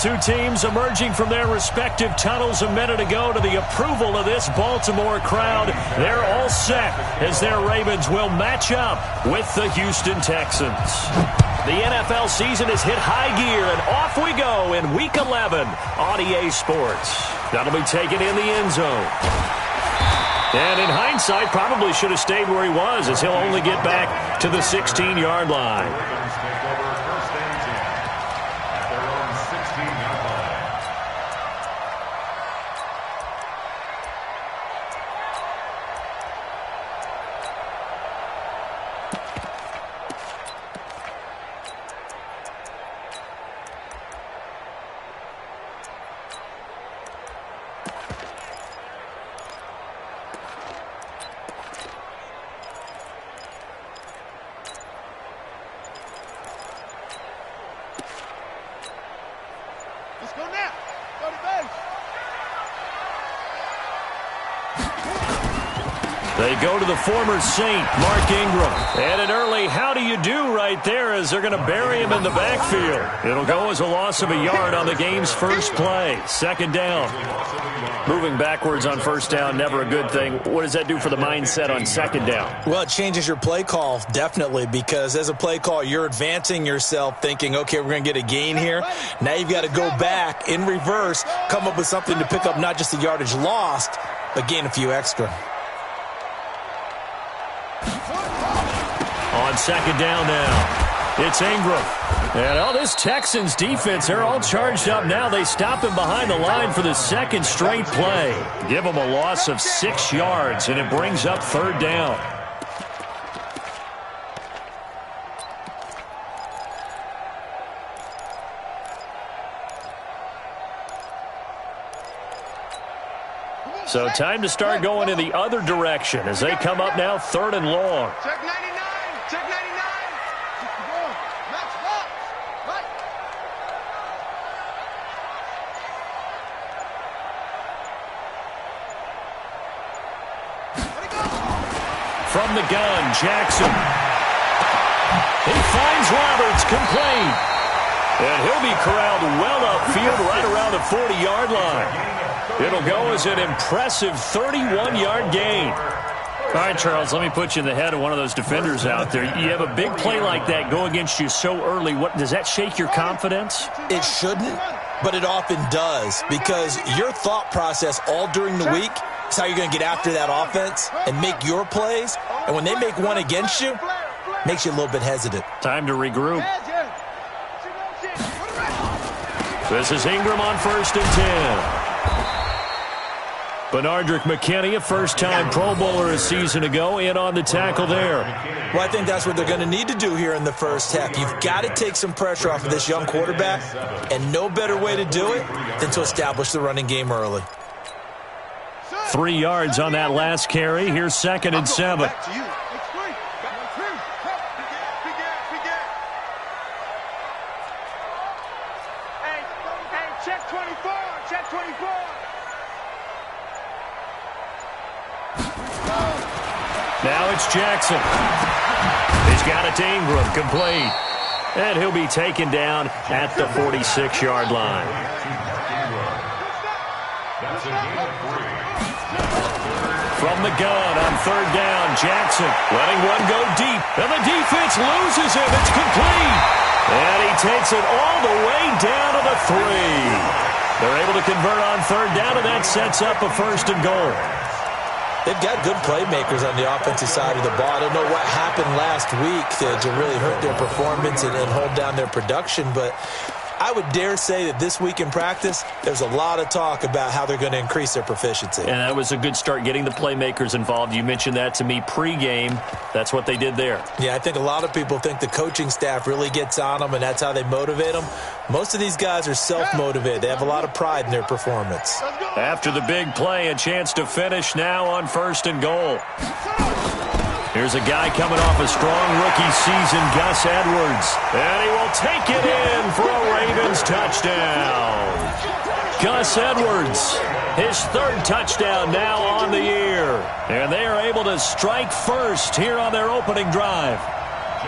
two teams emerging from their respective tunnels a minute ago to the approval of this Baltimore crowd. They're all set as their Ravens will match up with the Houston Texans. The NFL season has hit high gear, and off we go in Week 11 on EA Sports. That'll be taken in the end zone. And in hindsight, probably should have stayed where he was, as he'll only get back to the 16-yard line. They go to the former Saint, Mark Ingram. And an early how do you do right there as they're going to bury him in the backfield. It'll go as a loss of a yard on the game's first play. Second down. Moving backwards on first down, never a good thing. What does that do for the mindset on second down? Well, it changes your play call, definitely, because as a play call, you're advancing yourself thinking, okay, we're going to get a gain here. Now you've got to go back in reverse, come up with something to pick up not just the yardage lost, but gain a few extra. On second down now, it's Ingram. And all this Texans defense, they're all charged up now. They stop him behind the line for the second straight play. Give him a loss of 6 yards, and it brings up third down. So time to start going in the other direction as they come up now third and long. Check 99. Check 99. Max box. Right. From the gun, Jackson. He finds Roberts, complete. And he'll be corralled well upfield right around the 40-yard line. It'll go as an impressive 31-yard gain. All right, Charles, let me put you in the head of one of those defenders out there. You have a big play like that go against you so early. What does that shake your confidence? It shouldn't, but it often does, because your thought process all during the week is how you're going to get after that offense and make your plays. And when they make one against you, it makes you a little bit hesitant. Time to regroup. This is Ingram on 1st and 10. Benardrick McKinney, a first-time Pro Bowler a season ago, in on the tackle there. Well, I think that's what they're going to need to do here in the first half. You've got to take some pressure off of this young quarterback, and no better way to do it than to establish the running game early. 3 yards on that last carry. Here's 2nd and 7. Check 24. Check 24. Now it's Jackson. He's got it to Ingram, complete. And he'll be taken down at the 46-yard line. From the gun on 3rd down, Jackson letting one go deep. And the defense loses him. It's complete. And he takes it all the way down to the 3. They're able to convert on 3rd down, and that sets up a 1st and goal. They've got good playmakers on the offensive side of the ball. I don't know what happened last week to really hurt their performance and hold down their production, but I would dare say that this week in practice, there's a lot of talk about how they're going to increase their proficiency. And that was a good start, getting the playmakers involved. You mentioned that to me pregame. That's what they did there. Yeah, I think a lot of people think the coaching staff really gets on them, and that's how they motivate them. Most of these guys are self-motivated. They have a lot of pride in their performance. After the big play, a chance to finish now on 1st and goal. Here's a guy coming off a strong rookie season, Gus Edwards. And he will take it in for a Ravens touchdown. Gus Edwards, his 3rd touchdown now on the year. And they are able to strike first here on their opening drive.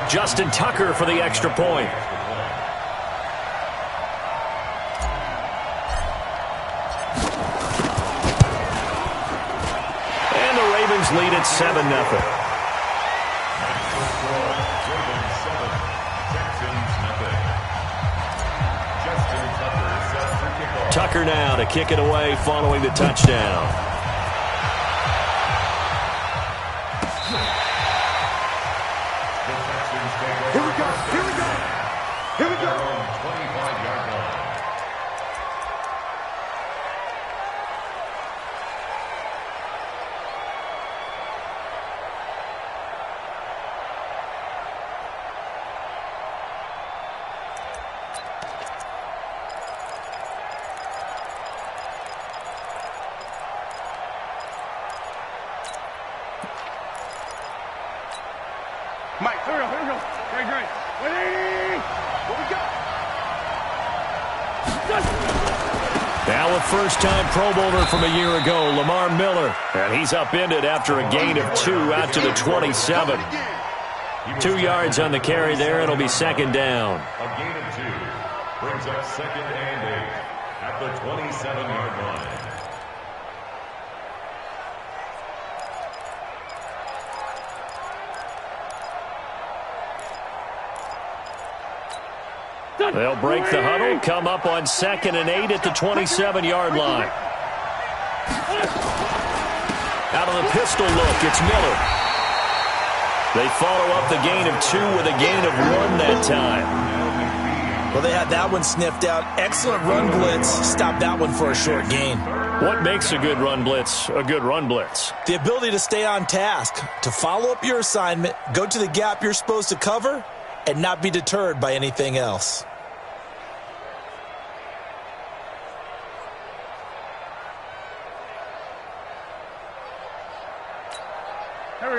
Justin Tucker for the extra point. Ravens lead at 7-0. Tucker now to kick it away following the touchdown. Here we go. Here we go. Here we go. 25-yard line. Mike, here we go. Great. Ready? Here we go. Now a first-time Pro Bowler from a year ago, Lamar Miller. And he's upended after a gain of 2 out to the 27. 2 yards on the carry there. It'll be second down. A gain of 2 brings up 2nd and 8 at the 27-yard line. They'll break the huddle, come up on 2nd and 8 at the 27-yard line. Out of the pistol look, it's Miller. They follow up the gain of 2 with a gain of 1 that time. Well, they had that one sniffed out. Excellent run blitz. Stop that one for a short gain. What makes a good run blitz a good run blitz? The ability to stay on task, to follow up your assignment, go to the gap you're supposed to cover, and not be deterred by anything else.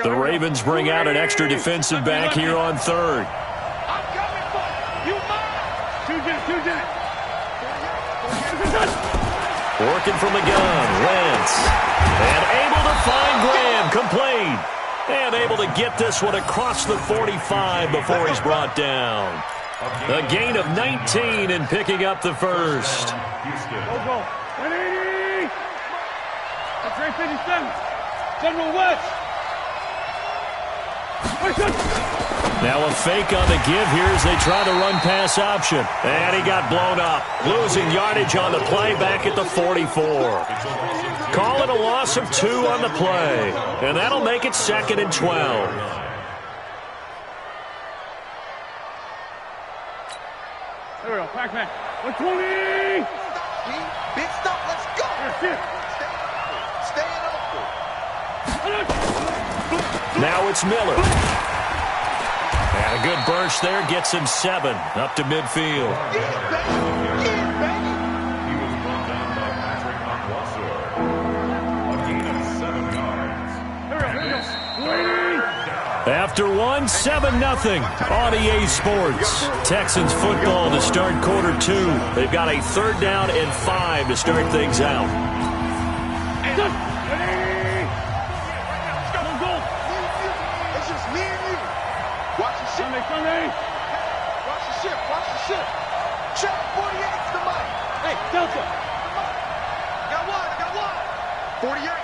The Ravens bring out an extra defensive back here on 3rd. I'm coming for you. You mine. Tuesday. Working from the gun, Wentz. And able to find Graham, complete. And able to get this one across the 45 before he's brought down. A gain of 19 and picking up the first. Go. 180. That's 57. General West. Now a fake on the give here as they try the run-pass option. And he got blown up. Losing yardage on the play back at the 44. Calling a loss of 2 on the play. And that'll make it 2nd and 12. There we go. Pac-Man. 120. Big stop. Let's go. Stay in the Now it's Miller. And a good burst there gets him 7 up to midfield. He was brought down by Patrick Akwasor. A gain of 7 yards. After 1, 7-0 on EA Sports. Texans football to start quarter 2. They've got a 3rd down and 5 to start things out. Sunday. Watch the ship. Check 48 to the mic. Hey, Delta. Got one. 48 to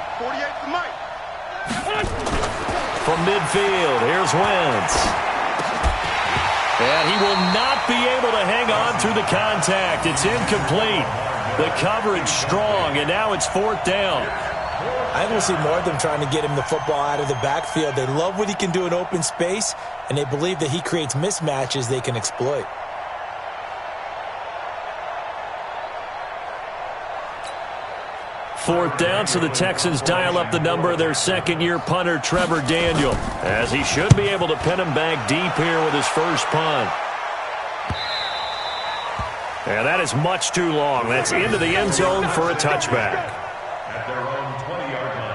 the mic. From midfield, here's Wentz. And he will not be able to hang on through the contact. It's incomplete. The coverage strong, and now it's 4th down. I will see more of them trying to get him the football out of the backfield. They love what he can do in open space, and they believe that he creates mismatches they can exploit. Fourth down, so the Texans dial up the number of their second-year punter, Trevor Daniel, as he should be able to pin him back deep here with his first punt. And that is much too long. That's into the end zone for a touchback. At their own 20-yard line.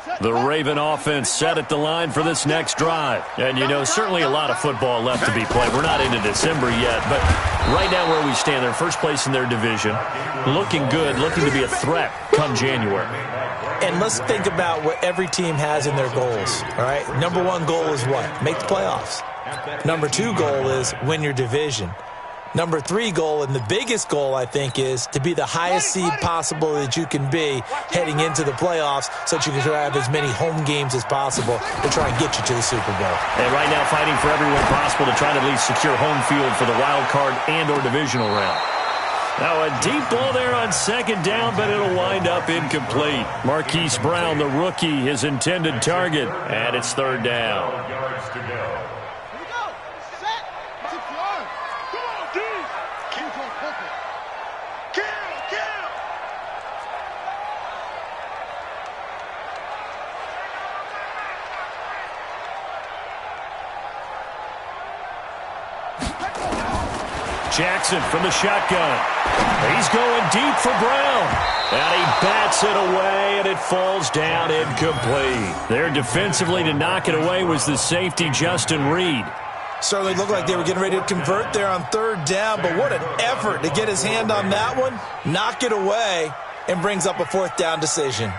Set. The Raven offense set at the line for this next drive. And, you know, certainly a lot of football left to be played. We're not into December yet, but right now where we stand, they're first place in their division. Looking good, looking to be a threat come January. And let's think about what every team has in their goals, all right? Number one goal is what? Make the playoffs. Number two goal is win your division. Number three goal, and the biggest goal, I think, is to be the highest seed possible that you can be heading into the playoffs so that you can have as many home games as possible to try and get you to the Super Bowl. And right now fighting for every way possible to try to at least secure home field for the wild card and or divisional round. Now a deep ball there on second down, but it'll wind up incomplete. Marquise Brown, the rookie, his intended target, and it's third down. 12 yards to go. Jackson from the shotgun. He's going deep for Brown. And he bats it away, and it falls down incomplete. There defensively to knock it away was the safety, Justin Reed. Certainly looked like they were getting ready to convert there on third down, but what an effort to get his hand on that one, knock it away, and brings up a fourth down decision.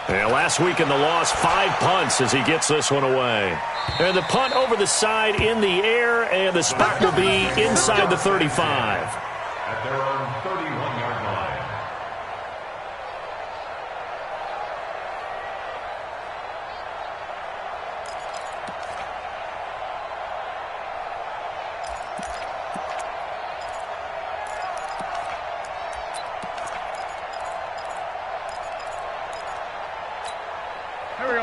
And last week in the loss, 5 punts as he gets this one away. And the punt over the side in the air, and the spot will be inside the 35. At their own 31-yard line.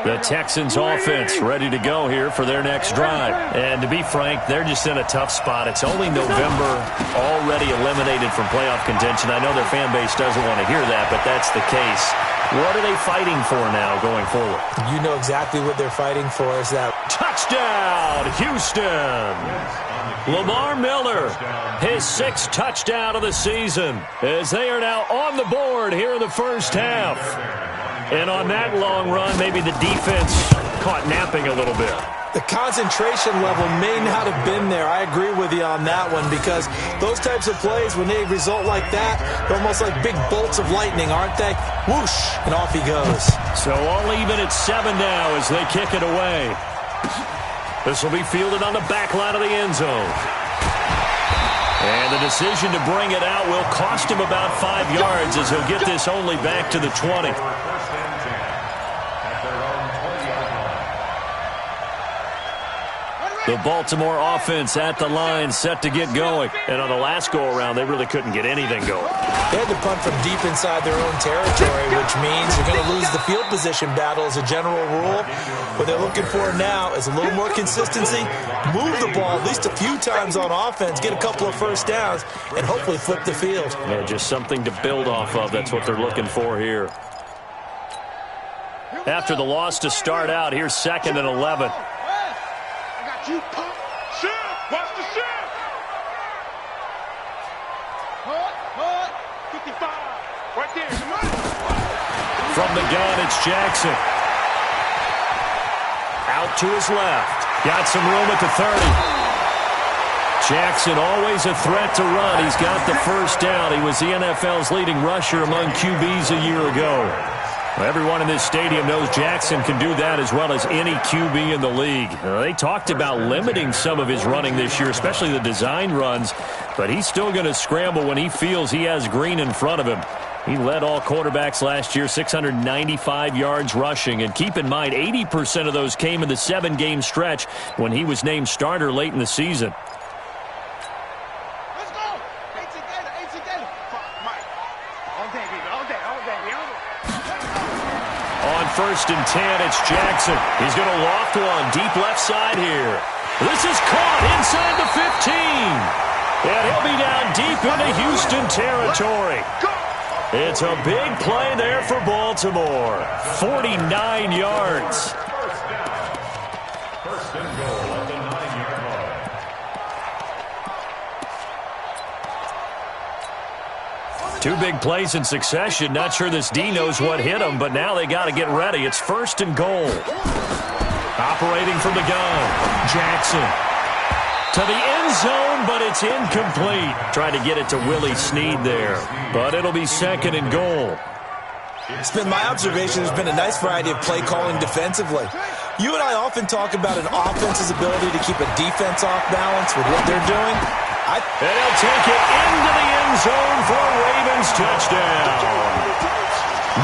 The Texans offense ready to go here for their next drive. And to be frank, they're just in a tough spot. It's only November, already eliminated from playoff contention. I know their fan base doesn't want to hear that, but that's the case. What are they fighting for now going forward? You know exactly what they're fighting for is that. Touchdown, Houston! Lamar Miller, his 6th touchdown of the season, as they are now on the board here in the first half. And on that long run, maybe the defense caught napping a little bit. The concentration level may not have been there. I agree with you on that one, because those types of plays, when they result like that, they're almost like big bolts of lightning, aren't they? Whoosh, and off he goes. So all even at 7 now as they kick it away. This will be fielded on the back line of the end zone. And the decision to bring it out will cost him about 5 yards as he'll get this only back to the 20. The Baltimore offense at the line set to get going. And on the last go-around, they really couldn't get anything going. They had to punt from deep inside their own territory, which means you're going to lose the field position battle as a general rule. What they're looking for now is a little more consistency, move the ball at least a few times on offense, get a couple of first downs, and hopefully flip the field. Yeah, just something to build off of. That's what they're looking for here. After the loss to start out, here's 2nd and 11. You pump. Shift. Watch the shift. Hard. 55. Right there. From the gun, it's Jackson. Out to his left. Got some room at the 30. Jackson always a threat to run. He's got the first down. He was the NFL's leading rusher among QBs a year ago. Everyone in this stadium knows Jackson can do that as well as any QB in the league. They talked about limiting some of his running this year, especially the design runs, but he's still going to scramble when he feels he has green in front of him. He led all quarterbacks last year, 695 yards rushing. And keep in mind, 80% of those came in the 7-game stretch when he was named starter late in the season. Let's go. 18 Gator. Mike. All day, baby. All day. On 1st and 10, it's Jackson. He's going to loft one deep left side here. This is caught inside the 15. And he'll be down deep into Houston territory. It's a big play there for Baltimore. 49 yards. First and goal at the 9-yard line. Two big plays in succession. Not sure this D knows what hit him, but now they got to get ready. It's 1st and goal. Operating from the gun, Jackson. To the end zone, but it's incomplete. Trying to get it to Willie Snead there, but it'll be 2nd and goal. It's been my observation there's been a nice variety of play calling defensively. You and I often talk about an offense's ability to keep a defense off balance with what they're doing. And he'll take it into the end zone for a Ravens touchdown.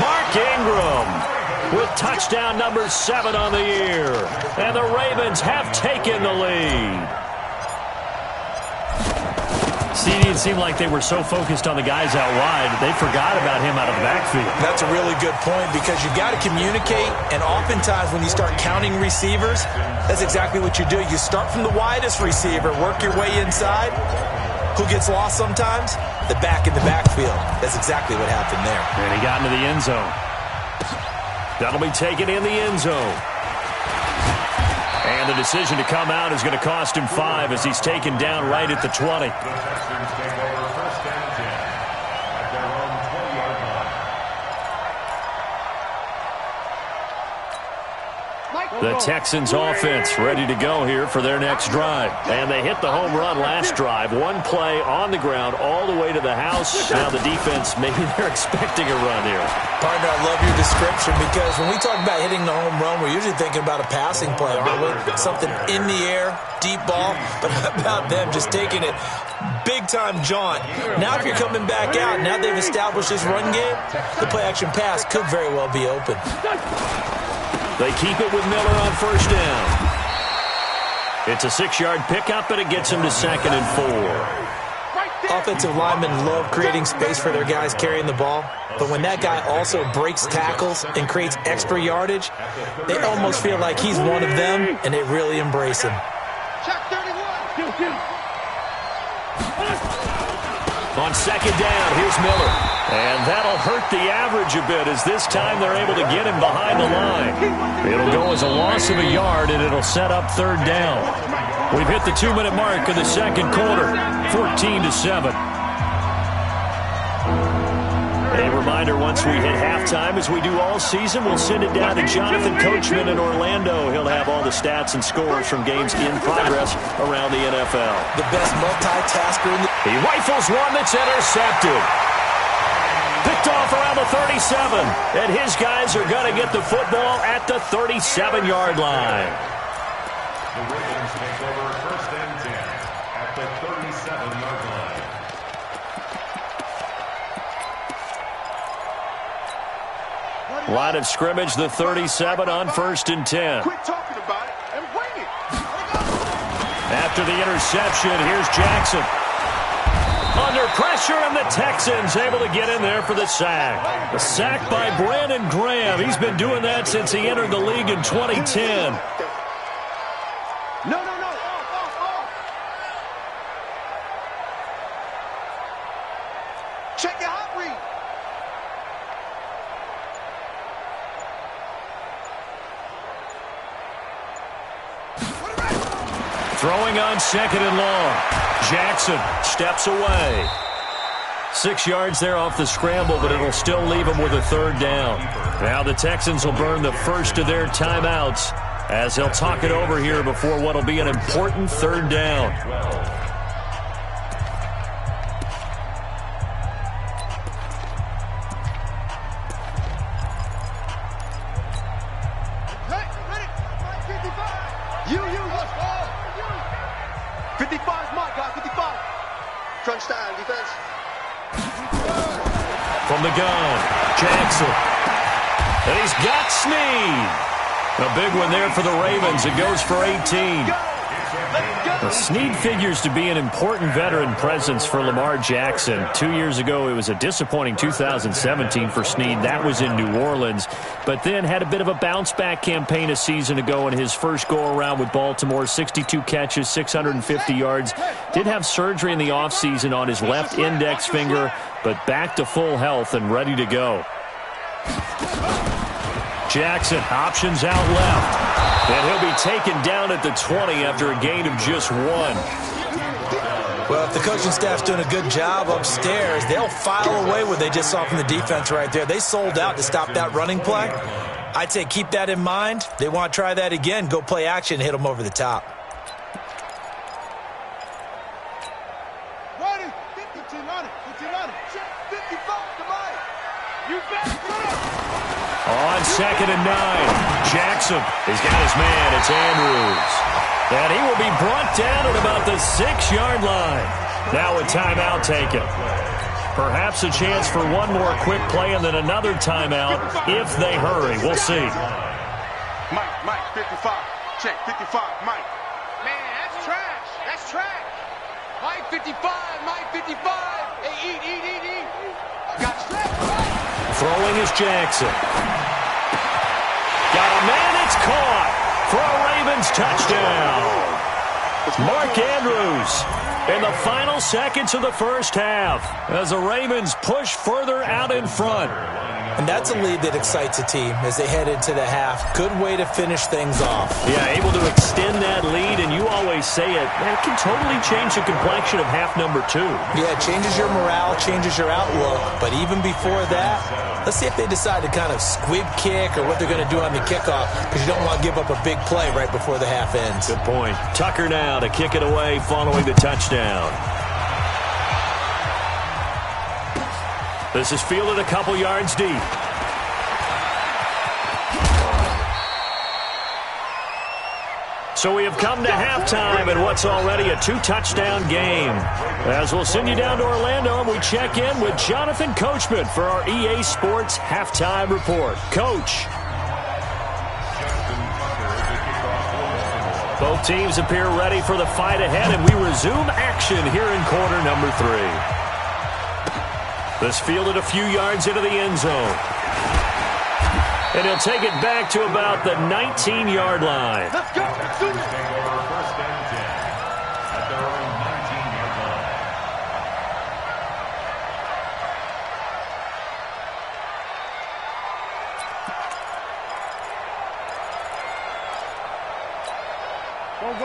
Mark Ingram with touchdown number 7 on the year. And the Ravens have taken the lead. It seemed like they were so focused on the guys out wide, they forgot about him out of the backfield. That's a really good point because you've got to communicate, and oftentimes when you start counting receivers, that's exactly what you do. You start from the widest receiver, work your way inside. Who gets lost sometimes? The back in the backfield. That's exactly what happened there. And he got into the end zone. That'll be taken in the end zone. And the decision to come out is going to cost him 5 as he's taken down right at the 20. The Texans offense ready to go here for their next drive. And they hit the home run last drive. One play on the ground all the way to the house. Now the defense, maybe they're expecting a run here. Partner, I love your description because when we talk about hitting the home run, we're usually thinking about a passing play, aren't we? Something in the air, deep ball. But how about them just taking it big-time jaunt? Now if you're coming back out, now they've established this run game, the play-action pass could very well be open. They keep it with Miller on 1st down. It's a 6-yard pickup, and it gets him to 2nd and 4. Offensive linemen love creating space for their guys carrying the ball, but when that guy also breaks tackles and creates extra yardage, they almost feel like he's one of them, and they really embrace him. On 2nd down, here's Miller. And that'll hurt the average a bit as this time they're able to get him behind the line. It'll go as a loss of a yard, and it'll set up 3rd down. We've hit the 2-minute mark of the 2nd quarter, 14-7. A reminder, once we hit halftime, as we do all season, we'll send it down to Jonathan Coachman in Orlando. He'll have all the stats and scores from games in progress around the NFL. The best multitasker in the... He rifles one that's intercepted. Picked off around the 37, and his guys are going to get the football at the 37-yard line. The Ravens take over 1st and 10 at the 37-yard line. Line of scrimmage, the 37 on 1st and 10. Quit talking about it and bring it. After the interception, here's Jackson. Under pressure, and the Texans able to get in there for the sack. The sack by Brandon Graham. He's been doing that since he entered the league in 2010. No. Check your hot read. Throwing on 2nd and long. Jackson steps away. 6 yards there off the scramble, but it'll still leave him with a 3rd down. Now the Texans will burn the first of their timeouts as they'll talk it over here before what will be an important 3rd down. Hey, ready? 55. 55 is my guy, 55. Crunch time, defense. From the gun, Jackson. And he's got Snead. A big one there for the Ravens. It goes for 18. Snead figures to be an important veteran presence for Lamar Jackson. 2 years ago, it was a disappointing 2017 for Snead. That was in New Orleans. But then had a bit of a bounce-back campaign a season ago in his first go-around with Baltimore. 62 catches, 650 yards. Did have surgery in the offseason on his left index finger, but back to full health and ready to go. Jackson, options out left. And he'll be taken down at the 20 after a gain of just 1. Well, if the coaching staff's doing a good job upstairs, they'll file away what they just saw from the defense right there. They sold out to stop that running play. I'd say keep that in mind. They want to try that again. Go play action, hit them over the top. Ready? 15 on it. 55 to Mike. You bet. On 2nd and 9, Jackson. He's got his man. It's Andrews. And he will be brought down at about the 6-yard line. Now a timeout taken. Perhaps a chance for one more quick play and then another timeout if they hurry. We'll see. Mike, 55. Check, 55, Mike. Man, that's trash. That's trash. Mike 55, Mike 55. Hey, eat. Got trash, Mike. Throwing is Jackson. Got a man, it's caught. For a Ravens touchdown. Mark Andrews in the final seconds of the first half as the Ravens push further out in front. And that's a lead that excites a team as they head into the half. Good way to finish things off. Yeah, able to extend that lead, and you always say it can totally change the complexion of half number 2. Yeah, it changes your morale, changes your outlook. But even before that, let's see if they decide to kind of squib kick or what they're going to do on the kickoff, because you don't want to give up a big play right before the half ends. Good point. Tucker now to kick it away following the touchdown. This is fielded a couple yards deep. So we have come to halftime in what's already a 2-touchdown game. As we'll send you down to Orlando and we check in with Jonathan Coachman for our EA Sports Halftime Report. Coach. Both teams appear ready for the fight ahead, and we resume action here in quarter number 3. This fielded a few yards into the end zone. And he'll take it back to about the 19-yard line. Let's go. Do it. First and 10 at their own 19-yard line.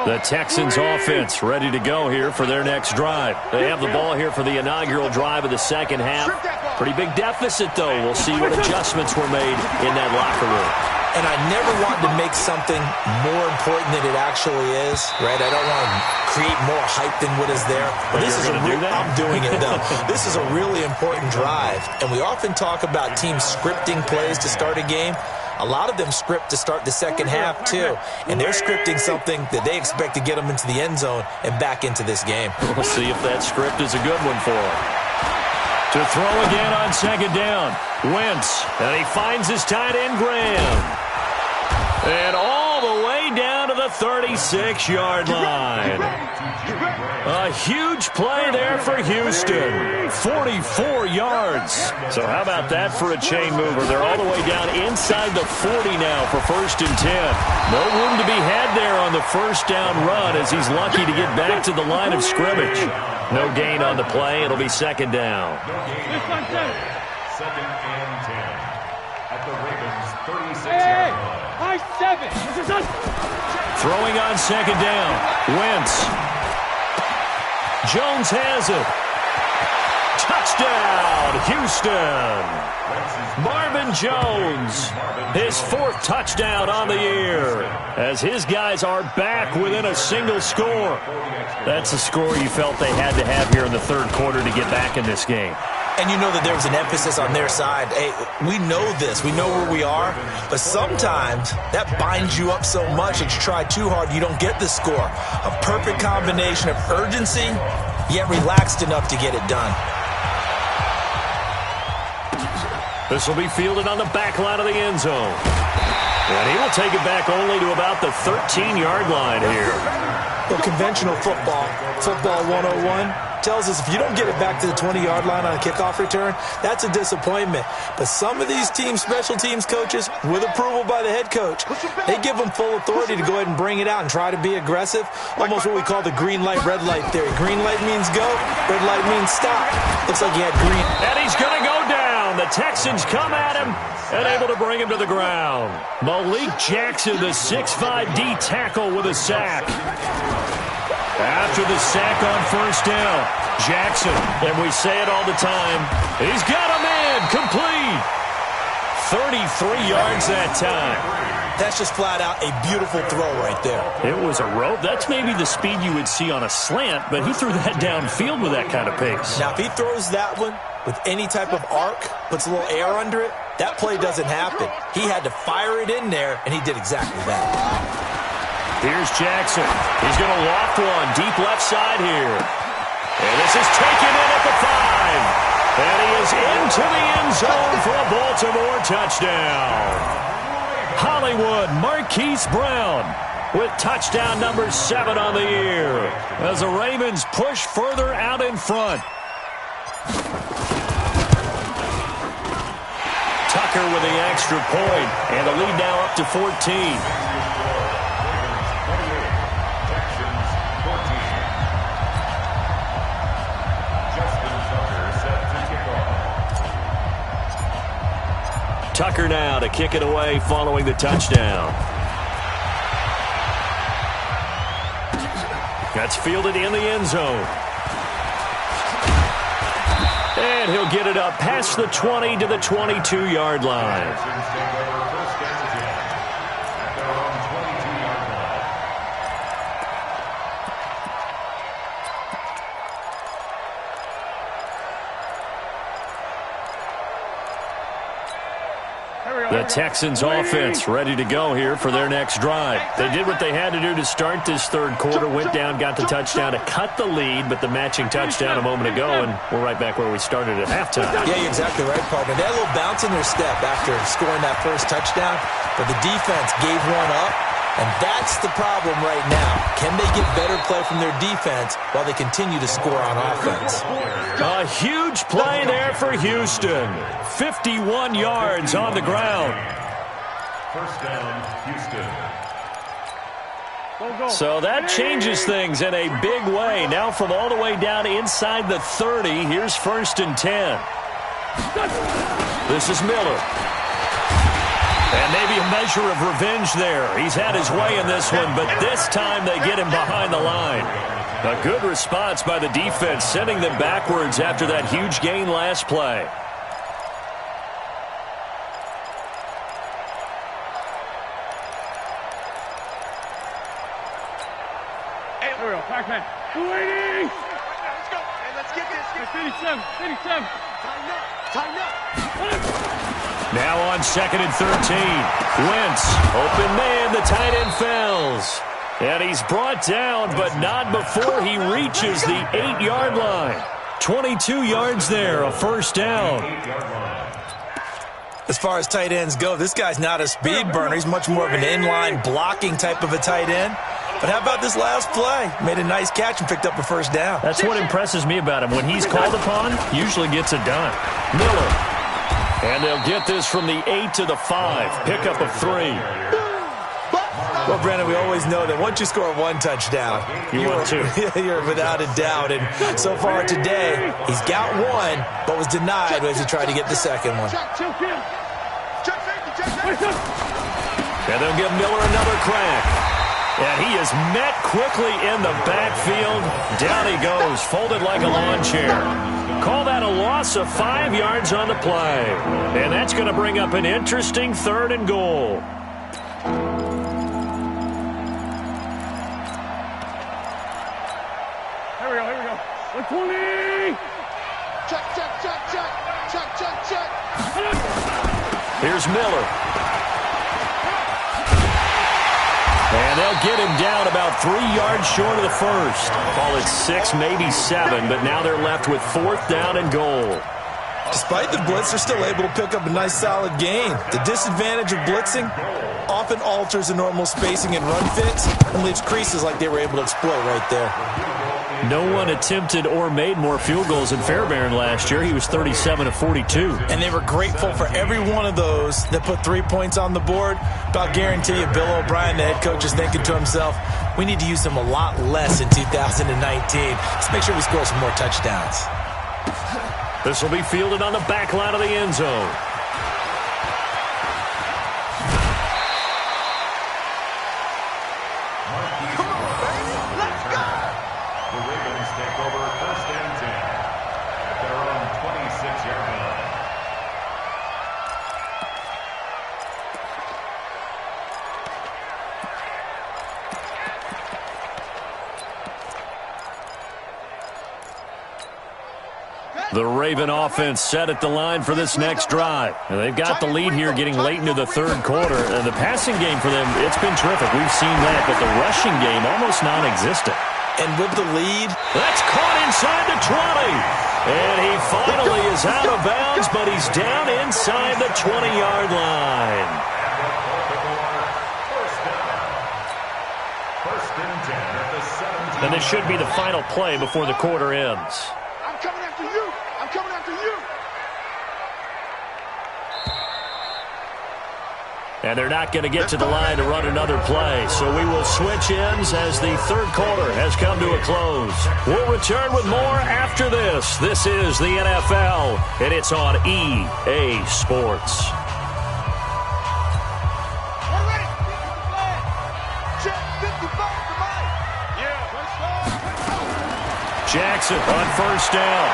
The Texans offense ready to go here for their next drive. They have the ball here for the inaugural drive of the second half. Pretty big deficit, though. We'll see what adjustments were made in that locker room. And I never want to make something more important than it actually is, right? I don't want to create more hype than what is there. But this is I'm doing it, though. This is a really important drive. And we often talk about teams scripting plays to start a game. A lot of them script to start the second half, too. And they're scripting something that they expect to get them into the end zone and back into this game. We'll see if that script is a good one for them. To throw again on second down. Wentz, and he finds his tight end, Graham. And all the way down to the 36-yard line. A huge play there for Houston. 44 yards. So how about that for a chain mover? They're all the way down inside the 40 now for 1st and 10. No room to be had there on the first down run as he's lucky to get back to the line of scrimmage. No gain on the play. It'll be second down. Second and 10 at the Ravens 36-yard line. Throwing on second down. Wentz. Jones has it. Touchdown, Houston. Marvin Jones, his 4th touchdown on the year, as his guys are back within a single score. That's a score you felt they had to have here in the third quarter to get back in this game. And you know that there was an emphasis on their side. Hey, we know this. We know where we are. But sometimes that binds you up so much that you try too hard, you don't get the score. A perfect combination of urgency, yet relaxed enough to get it done. This will be fielded on the back line of the end zone. And he will take it back only to about the 13-yard line here. Well, conventional football 101, tells us if you don't get it back to the 20-yard line on a kickoff return, that's a disappointment. But some of these teams, special teams coaches, with approval by the head coach, they give them full authority to go ahead and bring it out and try to be aggressive, almost what we call the green light, red light theory. Green light means go, red light means stop. Looks like he had green. And he's going to go down. The Texans come at him and able to bring him to the ground. Malik Jackson, the 6'5" D tackle with a sack. After the sack on first down, Jackson, and we say it all the time, he's got a man, complete. 33 yards that time. That's just flat out a beautiful throw right there. It was a rope. That's maybe the speed you would see on a slant, but he threw that downfield with that kind of pace. Now, if he throws that one with any type of arc, puts a little air under it, that play doesn't happen. He had to fire it in there, and he did exactly that. Here's Jackson. He's going to loft one deep left side here. And this is taken in at the 5. And he is into the end zone for a Baltimore touchdown. Hollywood Marquise Brown with touchdown number 7 on the year as the Ravens push further out in front. Tucker with the extra point, and the lead now up to 14. Tucker now to kick it away following the touchdown. That's fielded in the end zone. And he'll get it up past the 20 to the 22-yard line. The Texans offense ready to go here for their next drive. They did what they had to do to start this third quarter, went down, got the touchdown to cut the lead, but the matching touchdown a moment ago, and we're right back where we started at halftime. Yeah, you're exactly right, partner. They had a little bounce in their step after scoring that first touchdown, but the defense gave one up, and that's the problem right now. Can they get better play from their defense while they continue to score on offense? A huge play there for Houston. 51 yards on the ground. First down, Houston. So that changes things in a big way. Now from all the way down inside the 30, here's 1st and 10. This is Miller. And maybe a measure of revenge there. He's had his way in this one, but this time they get him behind the line. A good response by the defense, sending them backwards after that huge gain last play. Hey, here we go. Pac-Man. 280. Let's go. Hey, let's get this. 87. 87. Time up. Now on 2nd and 13. Wentz, open man, the tight end fells. And he's brought down, but not before he reaches the 8-yard line. 22 yards there, a first down. As far as tight ends go, this guy's not a speed burner. He's much more of an inline blocking type of a tight end. But how about this last play? Made a nice catch and picked up a first down. That's what impresses me about him. When he's called upon, usually gets it done. Miller. And they'll get this from the 8 to the 5. Pickup of 3. Well, Brandon, we always know that once you score one touchdown, you're without a doubt. And so far today, he's got one, but was denied as he tried to get the second one. And they'll give Miller another crack. And he is met quickly in the backfield. Down he goes, folded like a lawn chair. Call that a loss of 5 yards on the play. And that's going to bring up an interesting 3rd and goal. Here we go. 120. Check. Here's Miller. And they'll get him down about 3 yards short of the first. Call it 6, maybe 7, but now they're left with 4th down and goal. Despite the blitz, they're still able to pick up a nice solid gain. The disadvantage of blitzing often alters the normal spacing and run fits and leaves creases like they were able to exploit right there. No one attempted or made more field goals than Fairbairn last year. He was 37 of 42. And they were grateful for every one of those that put 3 points on the board. But I'll guarantee you, Bill O'Brien, the head coach, is thinking to himself, we need to use them a lot less in 2019. Let's make sure we score some more touchdowns. This will be fielded on the back line of the end zone. take over 1st and 10 at their own 26-yard line. The Raven offense set at the line for this next drive. And they've got the lead here getting late into the third quarter. And the passing game for them, it's been terrific. We've seen that, but the rushing game almost non-existent. And with the lead, that's caught inside the 20. And he finally is out of bounds, but he's down inside the 20-yard line. First and 10 at the 17. And this should be the final play before the quarter ends. I'm coming after you. I'm coming after you. And they're not going to get to the line to run another play. So we will switch ends as the third quarter has come to a close. We'll return with more after this. This is the NFL, and it's on EA Sports. We're ready. Check 55 for Mike. Yeah. Jackson on first down.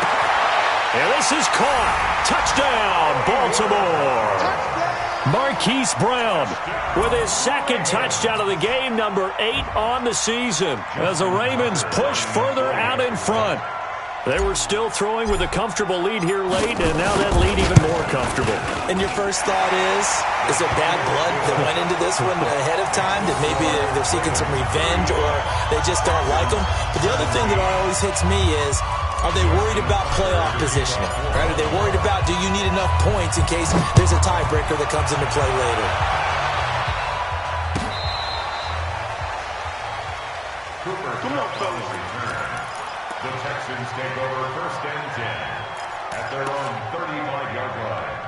And this is caught. Touchdown, Baltimore. Marquise Brown with his second touchdown of the game, number 8 on the season, as the Ravens push further out in front. They were still throwing with a comfortable lead here late, and now that lead even more comfortable. and your first thought is there bad blood that went into this one ahead of time, that maybe they're seeking some revenge or they just don't like them? But the other thing that always hits me is, are they worried about playoff positioning? Right? Are they worried about, do you need enough points in case there's a tiebreaker that comes into play later? Come on, fellas. The Texans take over 1st and 10 at their own 35-yard line.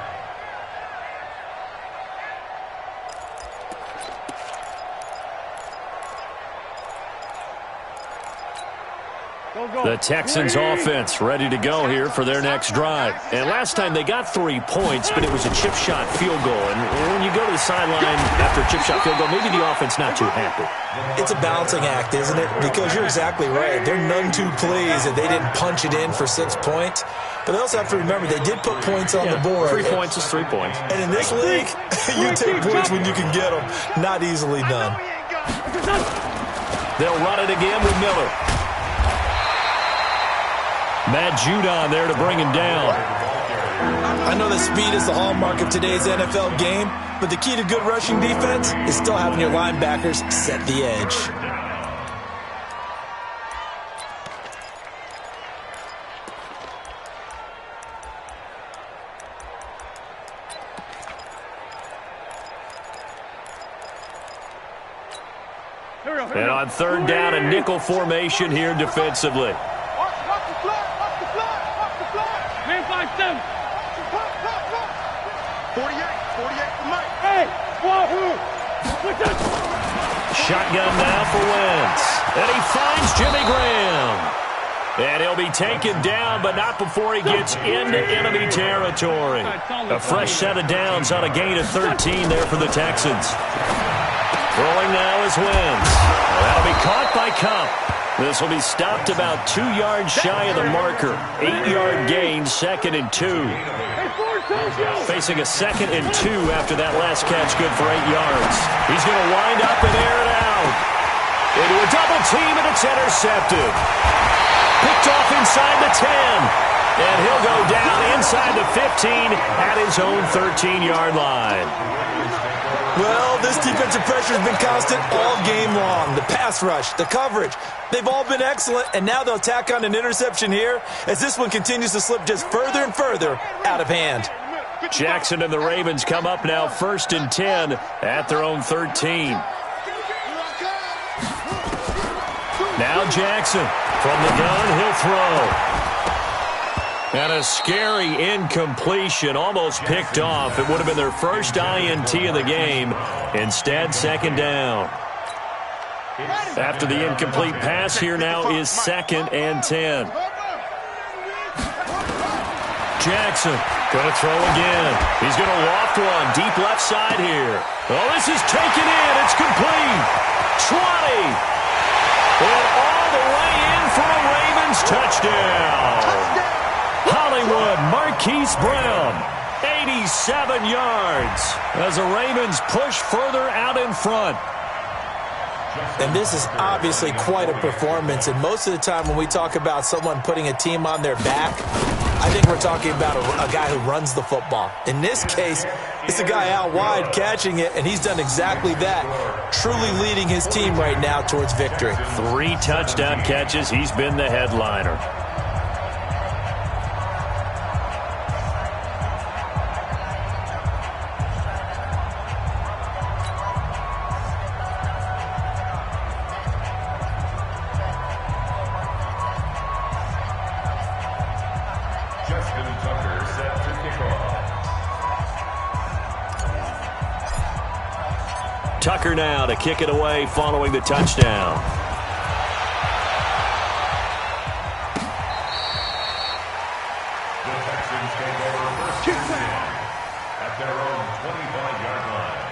The Texans offense ready to go here for their next drive. And last time they got 3 points, but it was a chip shot field goal. And when you go to the sideline after a chip shot field goal, maybe the offense not too happy. It's a balancing act, isn't it? Because you're exactly right. They're none too pleased that they didn't punch it in for 6 points. But they also have to remember they did put points on the board. 3 points is 3 points. And in this league, you take points when you can get them. Not easily done. They'll run it again with Miller. Matt Judon there to bring him down. I know that speed is the hallmark of today's NFL game, but the key to good rushing defense is still having your linebackers set the edge. And on third down, a nickel formation here defensively. Shotgun now for Wentz. And he finds Jimmy Graham. And he'll be taken down, but not before he gets into enemy territory. A fresh set of downs on a gain of 13 there for the Texans. Throwing now is Wentz. That'll be caught by Cup. This will be stopped about 2 yards shy of the marker. 8-yard gain, 2nd and 2. Facing a 2nd and 2 after that last catch, good for 8 yards. He's going to wind up and air it out. Into a double team, and it's intercepted. Picked off inside the 10. And he'll go down inside the 15 at his own 13-yard line. Well, this defensive pressure has been constant all game long. The pass rush, the coverage, they've all been excellent, and now they'll tack on an interception here as this one continues to slip just further and further out of hand. Jackson and the Ravens come up now 1st and 10 at their own 13. Now Jackson from the gun, he'll throw. And a scary incompletion, almost picked off. It would have been their first INT of the game. Instead, 2nd down. After the incomplete pass, here now is 2nd and 10. Jackson going to throw again. He's going to loft one deep left side here. Oh, this is taken in. It's complete. 20. And all the way in for a Ravens touchdown. Hollywood Marquise Brown. 87 yards as the Ravens push further out in front. And this is obviously quite a performance. And most of the time when we talk about someone putting a team on their back, I think we're talking about a guy who runs the football. In this case, it's a guy out wide catching it, and he's done exactly that, truly leading his team right now towards victory. 3 touchdown catches. He's been the headliner. Tucker now to kick it away following the touchdown. The Texans take over first and 10 at their own 25-yard line.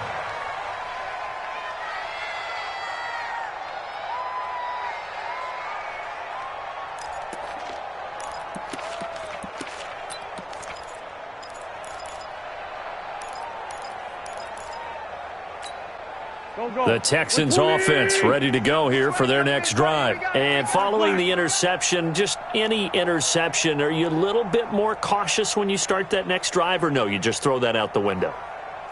The Texans offense ready to go here for their next drive. And following the interception, just any interception, are you a little bit more cautious when you start that next drive, or no, you just throw that out the window?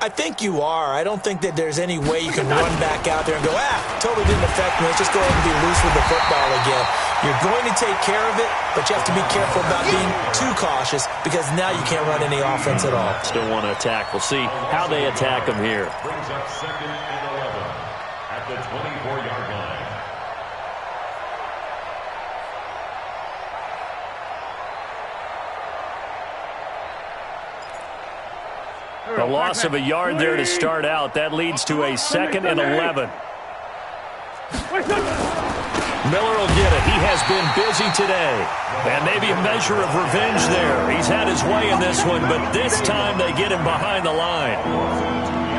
I think you are. I don't think that there's any way you can run back out there and go, totally didn't affect me. Let's just go ahead and be loose with the football again. You're going to take care of it, but you have to be careful about being too cautious because now you can't run any offense at all. Still want to attack. We'll see how they attack them here. Brings up 2nd and 11 at the 24-yard line. A loss of a yard there to start out. That leads to a 2nd and 11. Miller will get it. He has been busy today. And maybe a measure of revenge there. He's had his way in this one, but this time they get him behind the line.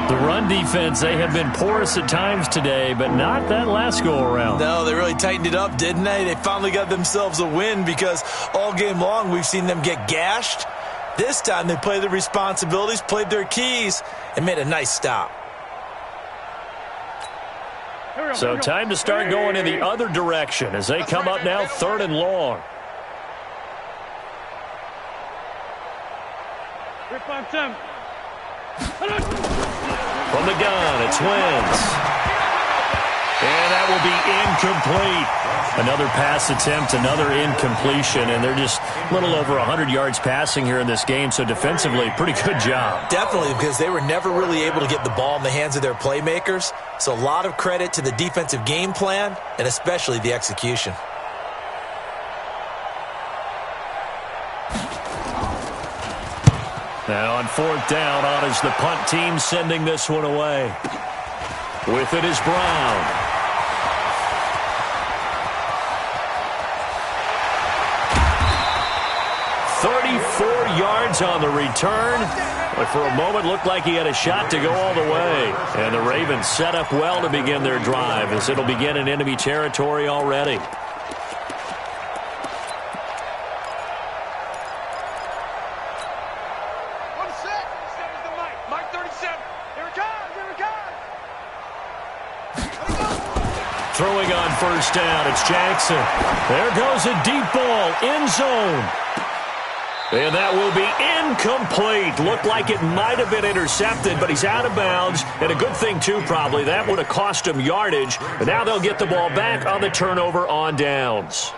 The run defense, they have been porous at times today, but not that last go-around. No, they really tightened it up, didn't they? They finally got themselves a win because all game long we've seen them get gashed. This time they played their responsibilities, played their keys, and made a nice stop. So time to start going in the other direction as they come up now 3rd and long. From the gun, it's Wentz. And that will be incomplete. Another pass attempt, another incompletion, and they're just a little over 100 yards passing here in this game, so defensively, pretty good job. Definitely, because they were never really able to get the ball in the hands of their playmakers, so a lot of credit to the defensive game plan, and especially the execution. Now on 4th down, on is the punt team sending this one away. With it is Brown. 34 yards on the return. But for a moment, looked like he had a shot to go all the way. And the Ravens set up well to begin their drive as it'll begin in enemy territory already. Throwing on 1st down, it's Jackson. There goes a deep ball, end zone. And that will be incomplete. Looked like it might have been intercepted, but he's out of bounds. And a good thing, too, probably. That would have cost him yardage. But now they'll get the ball back on the turnover on downs.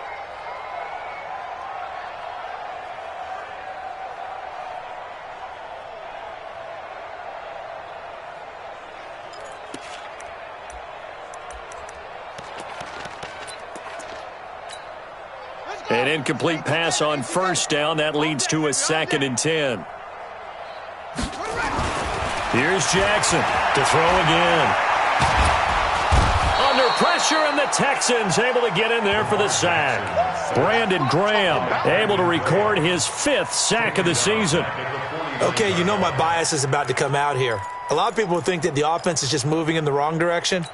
An incomplete pass on 1st down. That leads to a 2nd and 10. Here's Jackson to throw again. Under pressure, and the Texans able to get in there for the sack. Brandon Graham able to record his 5th sack of the season. Okay, you know my bias is about to come out here. A lot of people think that the offense is just moving in the wrong direction.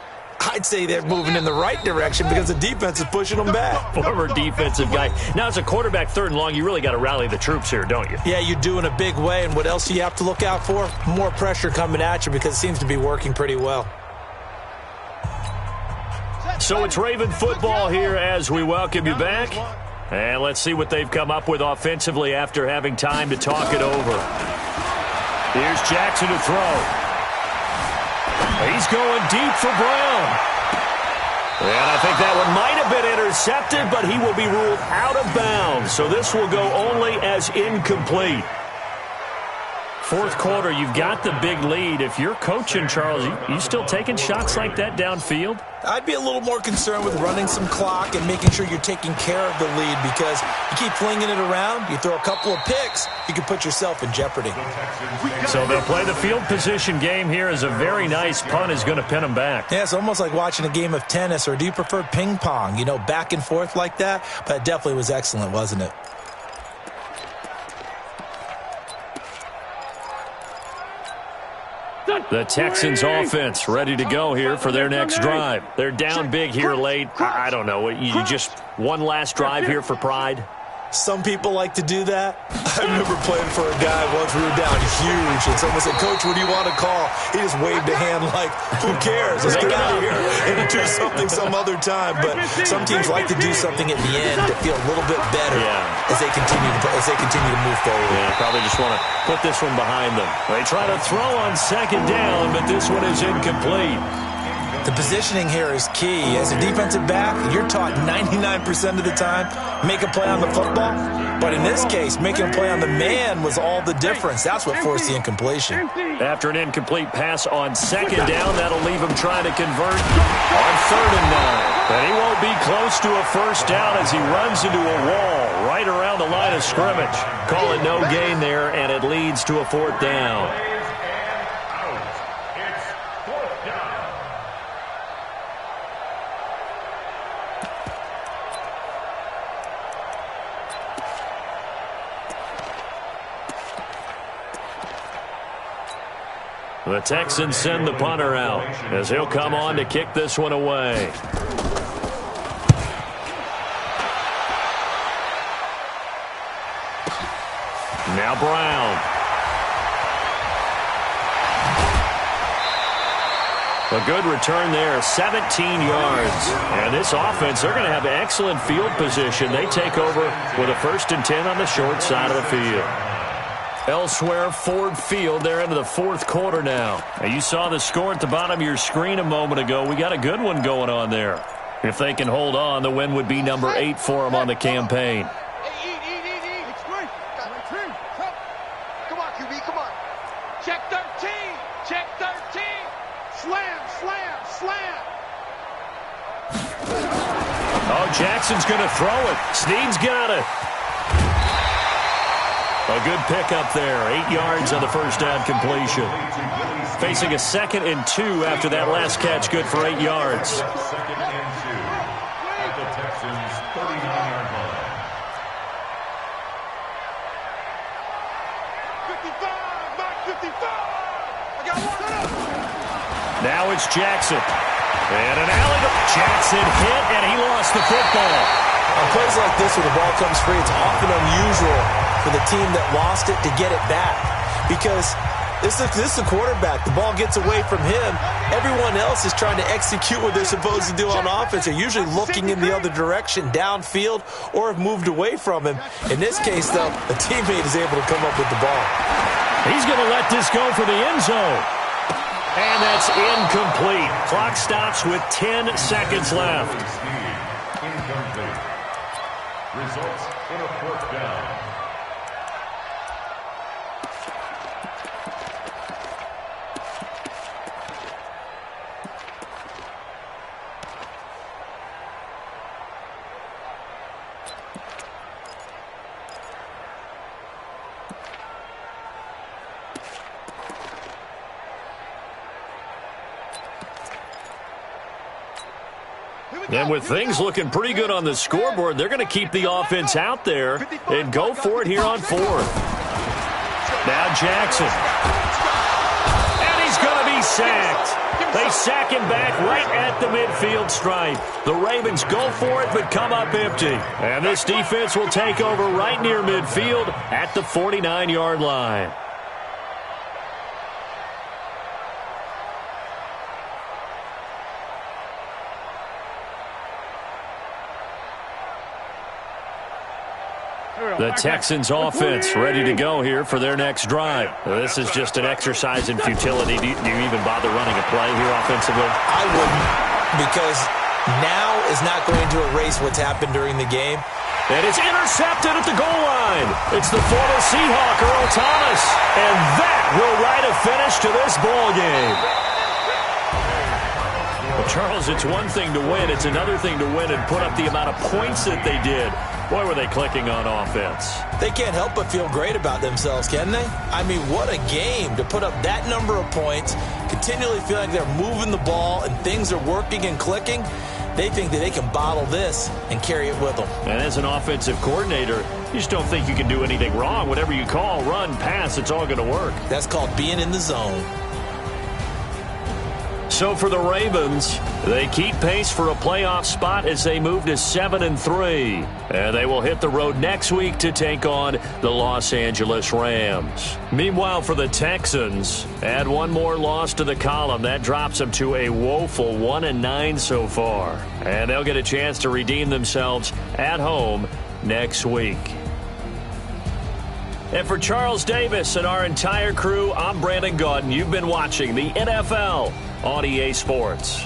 I'd say they're moving in the right direction because the defense is pushing them back. Former defensive guy. Now, as a quarterback, 3rd and long, you really got to rally the troops here, don't you? Yeah, you do in a big way. And what else do you have to look out for? More pressure coming at you because it seems to be working pretty well. So it's Raven football here as we welcome you back. And let's see what they've come up with offensively after having time to talk it over. Here's Jackson to throw. He's going deep for Brown. And I think that one might have been intercepted, but he will be ruled out of bounds. So this will go only as incomplete. 4th quarter, you've got the big lead. If you're coaching, Charles, you still taking shots like that downfield? I'd be a little more concerned with running some clock and making sure you're taking care of the lead because you keep flinging it around, you throw a couple of picks, you can put yourself in jeopardy. So they'll play the field position game here as a very nice punt is going to pin them back. Yeah, it's almost like watching a game of tennis, or do you prefer ping pong? You know, back and forth like that? But it definitely was excellent, wasn't it? The Texans offense ready to go here for their next drive. They're down big here late. I don't know. You just one last drive here for pride? Some people like to do that. I remember playing for a guy once. We were down huge, and someone said, "Coach, what do you want to call?" He just waved a hand like, "Who cares? Let's get out of here and do something some other time." But some teams like to do something at the end to feel a little bit better as they continue to move forward. Yeah, probably just want to put this one behind them. They try to throw on 2nd down, but this one is incomplete. The positioning here is key. As a defensive back, you're taught 99% of the time, make a play on the football. But in this case, making a play on the man was all the difference. That's what forced the incompletion. After an incomplete pass on 2nd down, that'll leave him trying to convert on 3rd and 9. But he won't be close to a 1st down as he runs into a wall right around the line of scrimmage. Call it no gain there, and it leads to a 4th down. The Texans send the punter out as he'll come on to kick this one away. Now Brown. A good return there, 17 yards. And this offense, they're going to have excellent field position. They take over with a 1st and 10 on the short side of the field. Elsewhere, Ford Field, they're into the 4th quarter now. You saw the score at the bottom of your screen a moment ago. We got a good one going on there. If they can hold on, the win would be number 8 for them on the campaign. Come on, QB, come on. Check 13. Check 13. Slam, slam, slam. Oh, Jackson's going to throw it. Snead's got it. A good pickup there. 8 yards on the 1st down completion. Facing a 2nd and 2 after that last catch. Good for 8 yards. 2nd and 2 at the Texans' 39-yard line. 55, Mike 55. I got one. Now it's Jackson. And an alley. Jackson hit, and he lost the football. On plays like this where the ball comes free, it's often unusual for the team that lost it to get it back. Because this is the quarterback. The ball gets away from him. Everyone else is trying to execute what they're supposed to do on offense. They're usually looking in the other direction, downfield, or have moved away from him. In this case, though, a teammate is able to come up with the ball. He's going to let this go for the end zone. And that's incomplete. Clock stops with 10 seconds left. Incomplete. Results in a 4th down. And with things looking pretty good on the scoreboard, they're going to keep the offense out there and go for it here on 4th. Now Jackson. And he's going to be sacked. They sack him back right at the midfield stripe. The Ravens go for it but come up empty. And this defense will take over right near midfield at the 49-yard line. The Texans offense ready to go here for their next drive. This is just an exercise in futility. Do you even bother running a play here offensively? I wouldn't, because now is not going to erase what's happened during the game. And it's intercepted at the goal line. It's the former Seahawk, Earl Thomas. And that will write a finish to this ball game. Well, Charles, it's one thing to win. It's another thing to win and put up the amount of points that they did. Boy, were they clicking on offense. They can't help but feel great about themselves, can they? I mean, what a game to put up that number of points, continually feel like they're moving the ball and things are working and clicking. They think that they can bottle this and carry it with them. And as an offensive coordinator, you just don't think you can do anything wrong. Whatever you call, run, pass, it's all going to work. That's called being in the zone. So for the Ravens, they keep pace for a playoff spot as they move to 7-3. And they will hit the road next week to take on the Los Angeles Rams. Meanwhile, for the Texans, add one more loss to the column. That drops them to a woeful 1-9 so far. And they'll get a chance to redeem themselves at home next week. And for Charles Davis and our entire crew, I'm Brandon Gaudin. You've been watching the NFL on EA Sports.